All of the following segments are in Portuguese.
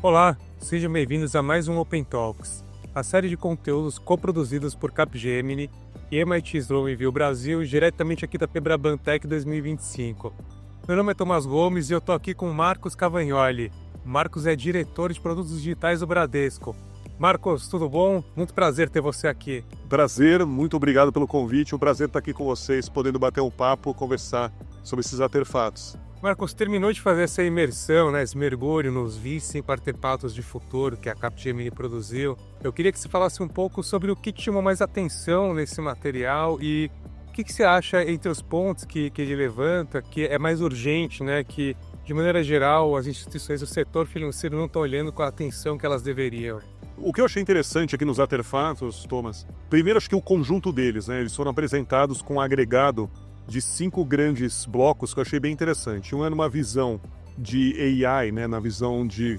Olá, sejam bem-vindos a mais um Open Talks, a série de conteúdos coproduzidos por Capgemini e MIT Sloan Brasil, diretamente aqui da Febraban Tech 2025. Meu nome é Tomás Gomes e eu estou aqui com Marcos Cavagnoli. Marcos é diretor de produtos digitais do Bradesco. Marcos, tudo bom? Muito prazer ter você aqui. Prazer, muito obrigado pelo convite. Um prazer estar aqui com vocês, podendo bater um papo, conversar sobre esses artefatos. Marcos, terminou de fazer essa imersão, esse mergulho nos 25 artefatos de futuro que a Capgemini produziu. Eu queria que você falasse um pouco sobre o que te chamou mais atenção nesse material e o que você acha entre os pontos que ele levanta, que é mais urgente, que de maneira geral as instituições do setor financeiro não estão olhando com a atenção que elas deveriam. O que eu achei interessante aqui nos artefatos, Thomas, primeiro acho que o conjunto deles, eles foram apresentados com um agregado de 5 grandes blocos que eu achei bem interessante. Um é numa visão de AI, na visão de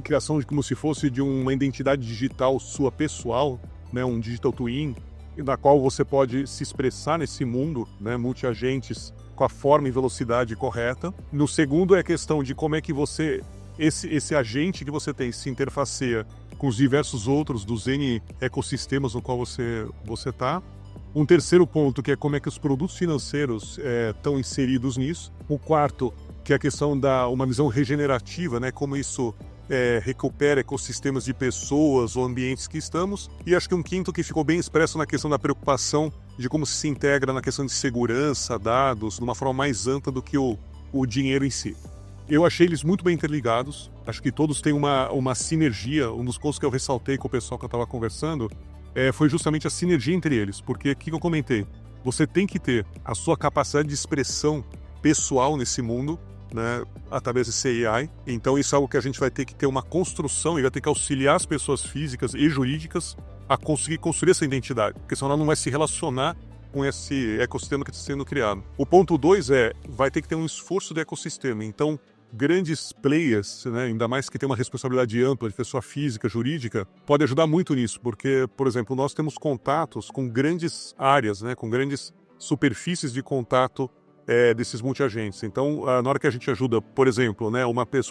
criação de como se fosse de uma identidade digital sua pessoal, um digital twin, na qual você pode se expressar nesse mundo, multi-agentes, com a forma e velocidade correta. No segundo é a questão de como é que você, esse agente que você tem, se interfaceia com os diversos outros dos N ecossistemas no qual você está. Um terceiro ponto, que é como é que os produtos financeiros estão inseridos nisso. O quarto, que é a questão da uma visão regenerativa, como isso recupera ecossistemas de pessoas ou ambientes que estamos. E acho que um quinto que ficou bem expresso na questão da preocupação de como se integra na questão de segurança, dados, de uma forma mais ampla do que o dinheiro em si. Eu achei eles muito bem interligados, acho que todos têm uma sinergia. Um dos pontos que eu ressaltei com o pessoal que eu estava conversando foi justamente a sinergia entre eles, porque o que eu comentei? Você tem que ter a sua capacidade de expressão pessoal nesse mundo, através desse AI. Então isso é algo que a gente vai ter que ter uma construção e vai ter que auxiliar as pessoas físicas e jurídicas a conseguir construir essa identidade, porque senão ela não vai se relacionar com esse ecossistema que está sendo criado. O ponto 2 vai ter que ter um esforço do ecossistema. Então, grandes players, ainda mais que tem uma responsabilidade ampla de pessoa física, jurídica, pode ajudar muito nisso, porque, por exemplo, nós temos contatos com grandes áreas, com grandes superfícies de contato desses multiagentes. Então, na hora que a gente ajuda, por exemplo,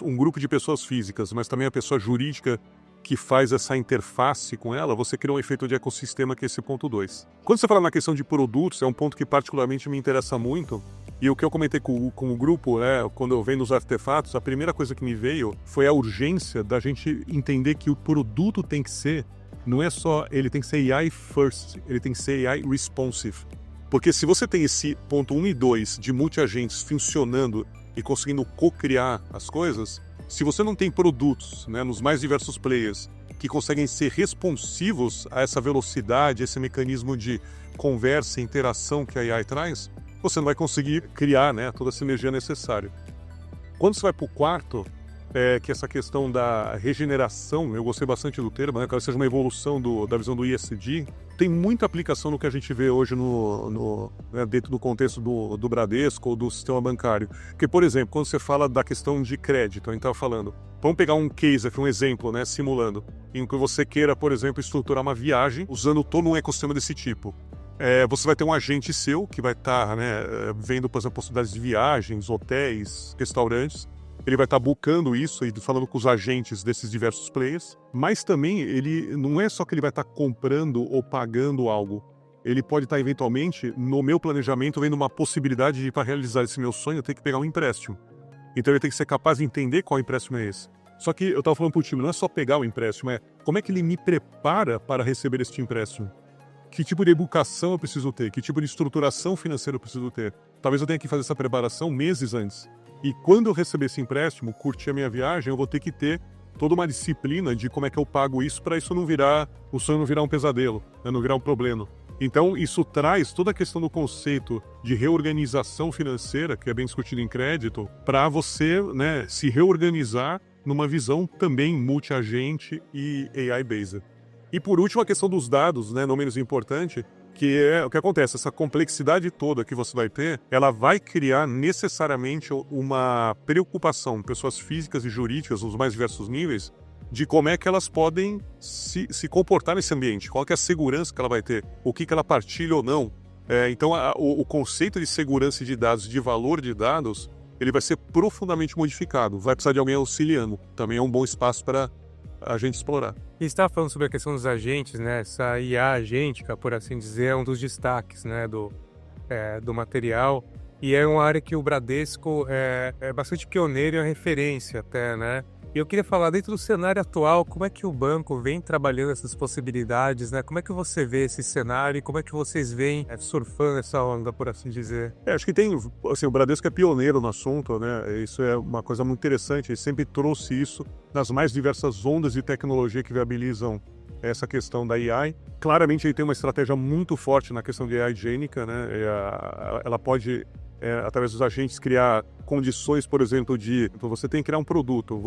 um grupo de pessoas físicas, mas também a pessoa jurídica que faz essa interface com ela, você cria um efeito de ecossistema, que é esse ponto 2. Quando você fala na questão de produtos, é um ponto que particularmente me interessa muito, e o que eu comentei com o grupo, quando eu venho nos artefatos, a primeira coisa que me veio foi a urgência da gente entender que o produto tem que ser, não é só, ele tem que ser AI first, ele tem que ser AI responsive. Porque se você tem esse ponto 1 e 2 de multi-agentes funcionando e conseguindo co-criar as coisas, se você não tem produtos, nos mais diversos players, que conseguem ser responsivos a essa velocidade, esse mecanismo de conversa e interação que a AI traz, você não vai conseguir criar toda essa energia necessária. Quando você vai para o quarto, que é essa questão da regeneração, eu gostei bastante do termo, que ela seja uma evolução da visão do ESG, tem muita aplicação no que a gente vê hoje dentro do contexto do Bradesco ou do sistema bancário. Porque, por exemplo, quando você fala da questão de crédito, a gente estava falando, vamos pegar um case aqui, um exemplo, simulando, em que você queira, por exemplo, estruturar uma viagem usando todo um ecossistema desse tipo. Você vai ter um agente seu que vai estar vendo, por exemplo, possibilidades de viagens, hotéis, restaurantes. Ele vai estar buscando isso e falando com os agentes desses diversos players, mas também ele não é só que ele vai estar comprando ou pagando algo. Ele pode estar, eventualmente, no meu planejamento, vendo uma possibilidade de, para realizar esse meu sonho, eu ter que pegar um empréstimo. Então ele tem que ser capaz de entender qual empréstimo é esse. Só que eu estava falando para o time, não é só pegar o empréstimo, como é que ele me prepara para receber este empréstimo? Que tipo de educação eu preciso ter? Que tipo de estruturação financeira eu preciso ter? Talvez eu tenha que fazer essa preparação meses antes. E quando eu receber esse empréstimo, curtir a minha viagem, eu vou ter que ter toda uma disciplina de como é que eu pago isso para isso o sonho não virar um pesadelo, não virar um problema. Então, isso traz toda a questão do conceito de reorganização financeira, que é bem discutido em crédito, para você se reorganizar numa visão também multi-agente e AI-based. E por último, a questão dos dados, não menos importante, que é o que acontece, essa complexidade toda que você vai ter, ela vai criar necessariamente uma preocupação, pessoas físicas e jurídicas nos mais diversos níveis, de como é que elas podem se comportar nesse ambiente, qual que é a segurança que ela vai ter, o que ela partilha ou não. Então, o conceito de segurança de dados, de valor de dados, ele vai ser profundamente modificado. Vai precisar de alguém auxiliando. Também é um bom espaço para a gente explorar. E você estava falando sobre a questão dos agentes, né? Essa IA agêntica, por assim dizer, é um dos destaques, né, do material. E é uma área que o Bradesco é bastante pioneiro e é uma referência até, né? E eu queria falar, dentro do cenário atual, como é que o banco vem trabalhando essas possibilidades, né? Como é que você vê esse cenário e como é que vocês vêm surfando essa onda, por assim dizer? Acho que tem, assim, o Bradesco é pioneiro no assunto, né? Isso é uma coisa muito interessante. Ele sempre trouxe isso nas mais diversas ondas de tecnologia que viabilizam essa questão da AI. Claramente ele tem uma estratégia muito forte na questão de AI higiênica, né? Ela pode, através dos agentes, criar condições, por exemplo, então você tem que criar um produto.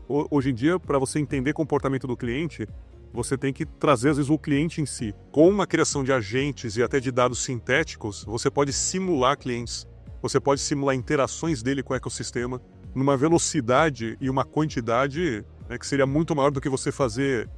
Hoje em dia, para você entender o comportamento do cliente, você tem que trazer, às vezes, o cliente em si. Com uma criação de agentes e até de dados sintéticos, você pode simular clientes, você pode simular interações dele com o ecossistema numa velocidade e uma quantidade, né, que seria muito maior do que você fazer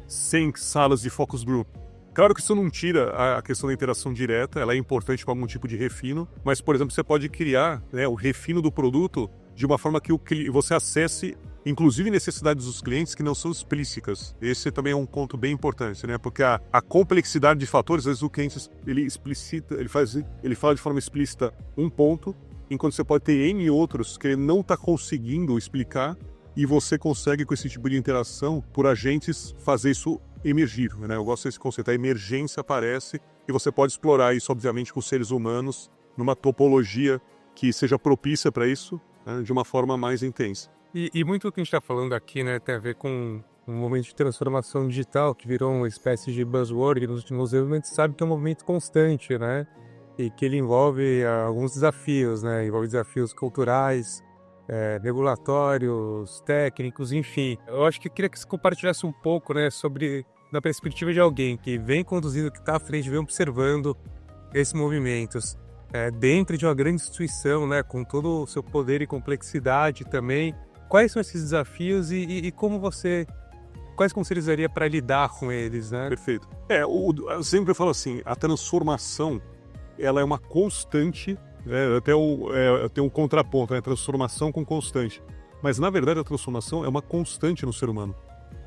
100 salas de focus group. Claro que isso não tira a questão da interação direta, ela é importante para algum tipo de refino, mas, por exemplo, você pode criar, né, o refino do produto de uma forma que você acesse, inclusive, necessidades dos clientes que não são explícitas. Esse também é um ponto bem importante, né? Porque a complexidade de fatores, às vezes o cliente ele fala de forma explícita um ponto, enquanto você pode ter N outros que ele não está conseguindo explicar, e você consegue, com esse tipo de interação, por agentes, fazer isso emergir, né? Eu gosto desse conceito, a emergência aparece e você pode explorar isso, obviamente, com seres humanos, numa topologia que seja propícia para isso, né, de uma forma mais intensa. E muito do que a gente está falando aqui, né, tem a ver com um momento de transformação digital que virou uma espécie de buzzword e nos últimos anos a gente sabe que é um movimento constante, né? E que ele envolve alguns desafios, né? Envolve desafios culturais, regulatórios, técnicos, enfim. Eu acho que eu queria que você compartilhasse um pouco, né, sobre da perspectiva de alguém que vem conduzindo, que está à frente, vem observando esses movimentos dentro de uma grande instituição, né, com todo o seu poder e complexidade também. Quais são esses desafios e quais conselhos daria para lidar com eles, né? Perfeito. Eu sempre falo assim, a transformação, ela é uma constante, né, tem um contraponto, né, transformação com constante. Mas, na verdade, a transformação é uma constante no ser humano.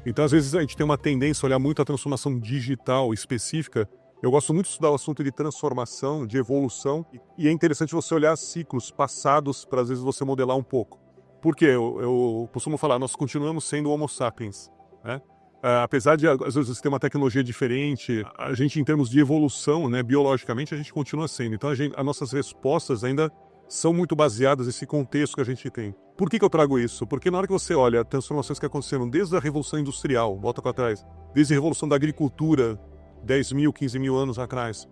Então, às vezes, a gente tem uma tendência a olhar muito a transformação digital específica. Eu gosto muito de estudar o assunto de transformação, de evolução, e é interessante você olhar ciclos passados para, às vezes, você modelar um pouco. Por quê? Eu costumo falar, nós continuamos sendo Homo sapiens, né? Apesar de, às vezes, ter uma tecnologia diferente, a gente, em termos de evolução, né, biologicamente, a gente continua sendo. Então, as nossas respostas ainda são muito baseadas nesse contexto que a gente tem. Por que eu trago isso? Porque na hora que você olha as transformações que aconteceram desde a Revolução Industrial, volta para trás, desde a Revolução da Agricultura, 10 mil, 15 mil anos atrás,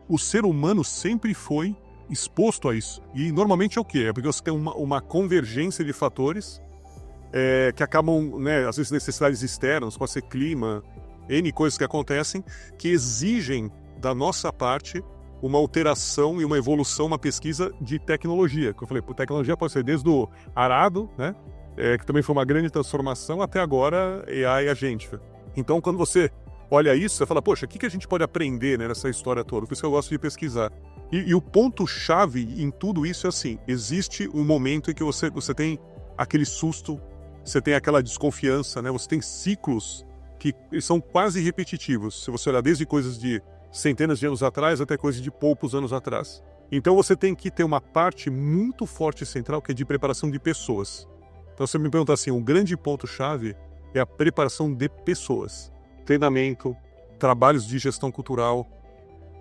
o ser humano sempre foi exposto a isso. E normalmente é o quê? É porque você tem uma convergência de fatores que acabam, né, às vezes necessidades externas, pode ser clima, N coisas que acontecem, que exigem da nossa parte uma alteração e uma evolução, uma pesquisa de tecnologia. Que eu falei, tecnologia pode ser desde o arado, né, que também foi uma grande transformação, até agora AI agêntica. Então, quando você olha isso, você fala, poxa, o que a gente pode aprender, né, nessa história toda? Por isso que eu gosto de pesquisar. E o ponto-chave em tudo isso é assim, existe um momento em que você tem aquele susto, você tem aquela desconfiança, né, você tem ciclos que são quase repetitivos. Se você olhar desde coisas de centenas de anos atrás até coisas de poucos anos atrás. Então você tem que ter uma parte muito forte e central que é de preparação de pessoas. Então você me pergunta assim, um grande ponto-chave é a preparação de pessoas. Treinamento, trabalhos de gestão cultural,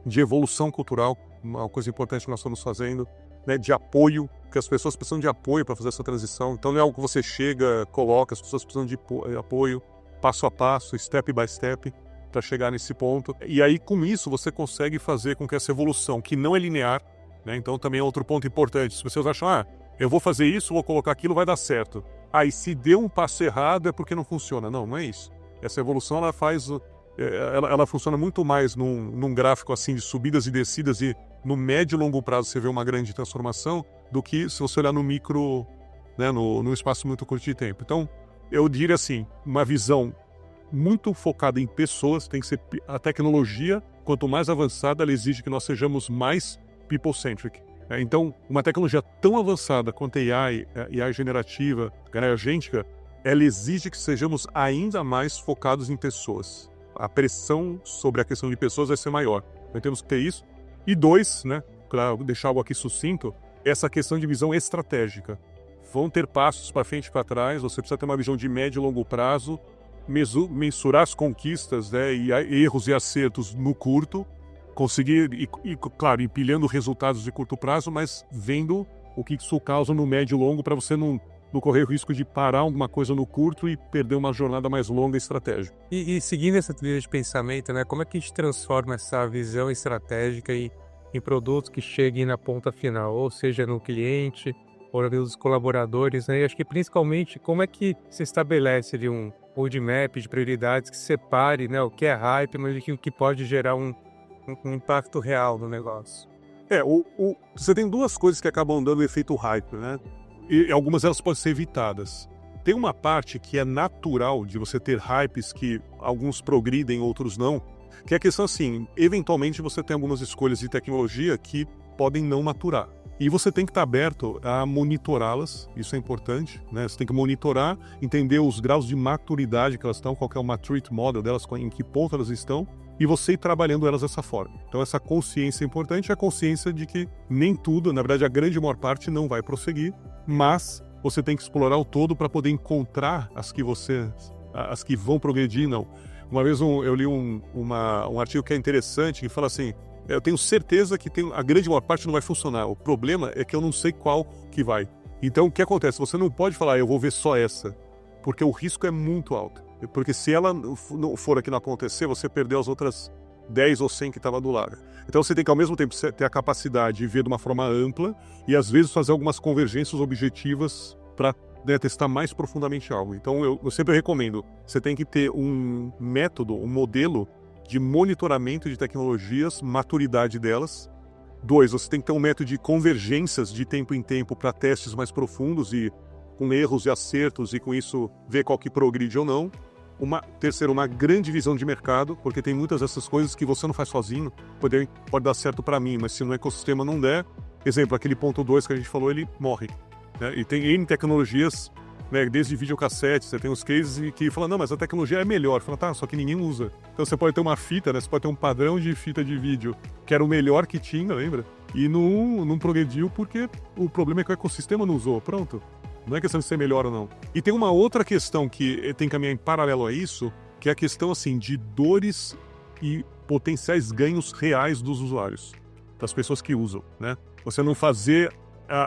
de evolução cultural, uma coisa importante que nós estamos fazendo, né, de apoio, porque as pessoas precisam de apoio para fazer essa transição. Então não é algo que você chega, coloca, as pessoas precisam de apoio, passo a passo, step by step, para chegar nesse ponto. E aí, com isso, você consegue fazer com que essa evolução, que não é linear, né? Então também é outro ponto importante. Se vocês acham, eu vou fazer isso, vou colocar aquilo, vai dar certo. E se deu um passo errado é porque não funciona. Não é isso. Essa evolução, ela funciona muito mais num gráfico assim de subidas e descidas e no médio e longo prazo você vê uma grande transformação do que se você olhar no micro, né, no espaço muito curto de tempo. Então, eu diria assim, uma visão muito focada em pessoas, tem que ser a tecnologia, quanto mais avançada, ela exige que nós sejamos mais people-centric. Então, uma tecnologia tão avançada quanto a AI generativa, AI agêntica, ela exige que sejamos ainda mais focados em pessoas. A pressão sobre a questão de pessoas vai ser maior. Então temos que ter isso. E dois, né, para deixar algo aqui sucinto, essa questão de visão estratégica. Vão ter passos para frente e para trás, você precisa ter uma visão de médio e longo prazo, mensurar as conquistas, né, e erros e acertos no curto, conseguir, claro, empilhando resultados de curto prazo, mas vendo o que isso causa no médio e longo para você não correr o risco de parar alguma coisa no curto e perder uma jornada mais longa estratégica. E seguindo essa trilha de pensamento, né, como é que a gente transforma essa visão estratégica em produtos que cheguem na ponta final, ou seja, no cliente, ou nos colaboradores, né? E acho que principalmente como é que se estabelece ali um roadmap de prioridades que separe, né, o que é hype, mas o que pode gerar um impacto real no negócio. Você tem duas coisas que acabam dando efeito hype, né? E algumas delas podem ser evitadas. Tem uma parte que é natural de você ter hypes que alguns progridem, outros não, que é a questão assim, eventualmente você tem algumas escolhas de tecnologia que podem não maturar. E você tem que estar aberto a monitorá-las, isso é importante, né? Você tem que monitorar, entender os graus de maturidade que elas estão, qual que é o maturity model delas, em que ponto elas estão, e você ir trabalhando elas dessa forma. Então essa consciência é importante, a consciência de que nem tudo, na verdade a grande maior parte não vai prosseguir, mas você tem que explorar o todo para poder encontrar as que vão progredir, não. Uma vez eu li um artigo que é interessante, que fala assim, eu tenho certeza que a grande maior parte não vai funcionar, o problema é que eu não sei qual que vai. Então o que acontece? Você não pode falar, eu vou ver só essa, porque o risco é muito alto. Porque se ela não for aqui não acontecer, você perdeu as outras 10 ou 100 que estavam do lado. Então você tem que ao mesmo tempo ter a capacidade de ver de uma forma ampla e às vezes fazer algumas convergências objetivas para testar mais profundamente algo. Então eu sempre recomendo, você tem que ter um método, um modelo de monitoramento de tecnologias, maturidade delas. 2, você tem que ter um método de convergências de tempo em tempo para testes mais profundos e com erros e acertos e com isso ver qual que progride ou não. Terceiro, uma grande visão de mercado, porque tem muitas dessas coisas que você não faz sozinho, pode dar certo para mim, mas se no ecossistema não der, exemplo, aquele ponto 2 que a gente falou, ele morre. Né? E tem N tecnologias, né, desde videocassete, você tem os cases que falam, não, mas a tecnologia é melhor. Fala, tá, só que ninguém usa. Então você pode ter uma fita, né, você pode ter um padrão de fita de vídeo que era o melhor que tinha, lembra? E não progrediu porque o problema é que o ecossistema não usou, pronto. Não é questão de ser melhor ou não. E tem uma outra questão que tem que caminhar em paralelo a isso, que é a questão assim, de dores e potenciais ganhos reais dos usuários, das pessoas que usam, né? Você não fazer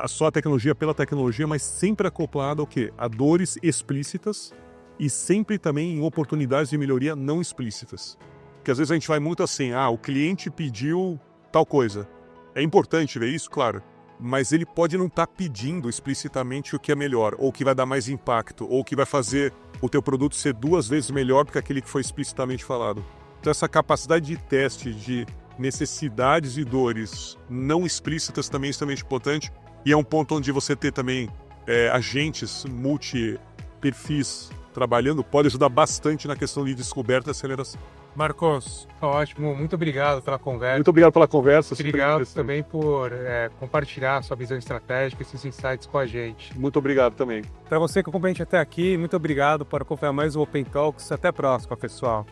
só a tecnologia pela tecnologia, mas sempre acoplado ao quê? A dores explícitas e sempre também em oportunidades de melhoria não explícitas. Porque às vezes a gente vai muito assim, o cliente pediu tal coisa. É importante ver isso, claro. Mas ele pode não estar pedindo explicitamente o que é melhor, ou o que vai dar mais impacto, ou o que vai fazer o teu produto ser 2 vezes melhor do que aquele que foi explicitamente falado. Então essa capacidade de teste de necessidades e dores não explícitas também é extremamente importante, e é um ponto onde você ter também agentes multi-perfis trabalhando pode ajudar bastante na questão de descoberta e aceleração. Marcos, ótimo, muito obrigado pela conversa. Muito obrigado pela conversa. Obrigado também por compartilhar sua visão estratégica e esses insights com a gente. Muito obrigado também. Para você que acompanha até aqui, muito obrigado por acompanhar mais o Open Talks. Até a próxima, pessoal.